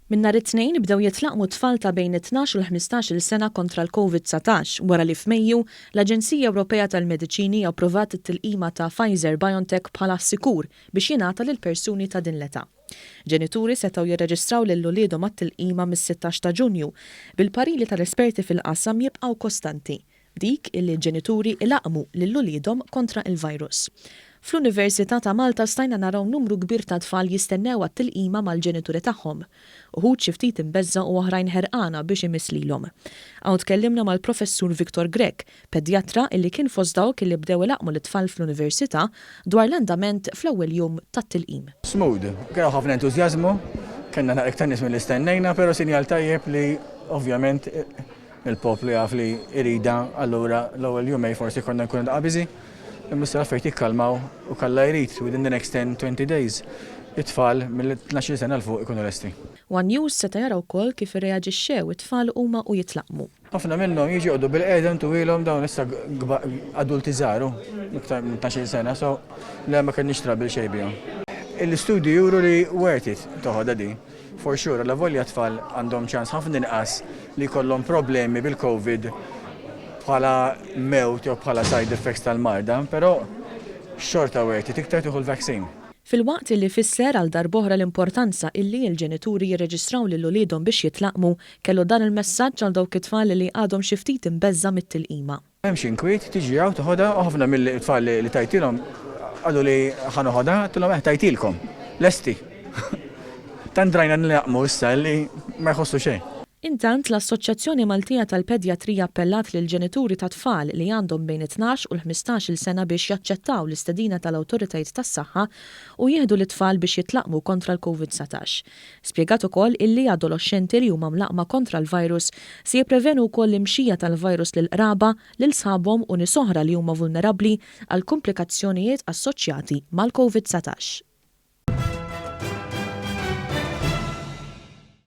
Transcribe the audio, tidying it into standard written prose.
Minn nhar it-Tnejn bdew jitlaqmu tfal ta' bejn it-12 u l-15 sena kontra l-COVID-19 wara li f'Mejju l-Aġenzija Ewropea tal-Mediċini approvat it-tilqima ta' Pfizer-BioNTech bħala sikur biex jingħata lil persuni ta' din l-età. Ġenituri setgħu jirreġistraw lil uliedhom għat-tilqima mis-16 ta' Ġunju bil-pariri tal-esperti fil-qasam jibqgħu kostanti dik illi ġenituri ilaqmu lil uliedhom kontra il-virus. Fl-Università ta' Malta stajna naraw numru kbir ta' tfal jistennew għat-tilqima mal-ġenituri tagħhom. Uħud xi ftit imbeżza u oħrajn ħerqana biex imislilhom. Hawn tkellimna mal-professur Viktor Grek, pedjatra illi kien fost dawk illi bdew ilaqmu l-tfal fl-Università dwar l-andament fl-ewwel jum tat-tilqim. Smooth, kien ħafna entużjażmu, kellna naqra iktar nies mill-istennejna, però sinjal tajjeb li ovvjament il-poplu jaf li irida allura l-ewwel jumej forsi konna nkunu qabiżi. Imma affarijiet jikkalmaw u kalla jrid within the next 10-20 days it-tfal mill-12 sena l-fuq ikunu lesti. One News seta' jaraw wkoll kif irreaġixxew it-tfal huma u jitlaqmu. Ħafna minnhom jiġi jqogħdu bil-qiegħda ntuwilhom dawn issa adulti żaru iktar minn 12 sena, so le ma kenniex trabil xejn bihom. Il-studju juru li worth it toħodha di. For sure, l-avolja tfal għandhom ċans ħafna inqas li jkollhom problemi bil-COVID bħala mewt jew bħala side effects tal-marda, però xorta worth it iktar tieħu l-vaccine. Fil-waqt li fisser għal darb'oħra l-importanza illi l-ġenituri jirreġistraw lil uliedhom biex jitlaqmu, kellu dan il-messaġġ għal dawk it-tfal li għadhom xi ftit imbeżza mit-tilqima. Hemm xi inkwiet tiġi hawn toħodha ħafna mill-tfal li tajtilhom qalu li ħanoħodha tilhom tajtilkom lesti. Tant drajna nilaqmu issa li ma jħossu xejn. Intant l-Assoċjazzjoni Maltija tal-Pedjatrija appellat lil ġenituri ta' tfal li għandhom bejn 12 u l-15 sena biex jaċċettaw l-istedina tal-awtoritajiet tas-saħħa u jieħdu l-tfal biex jitlaqmu kontra l-COVID-19. Spjegat ukoll illi adolescenti li huma mlaqma kontra l-virus se jipprevenu wkoll l-imxija tal-virus lil qraba, lil sħabhom u nies oħra li huma vulnerabbli għal komplikazzjonijiet assoċjati mal-COVID-19.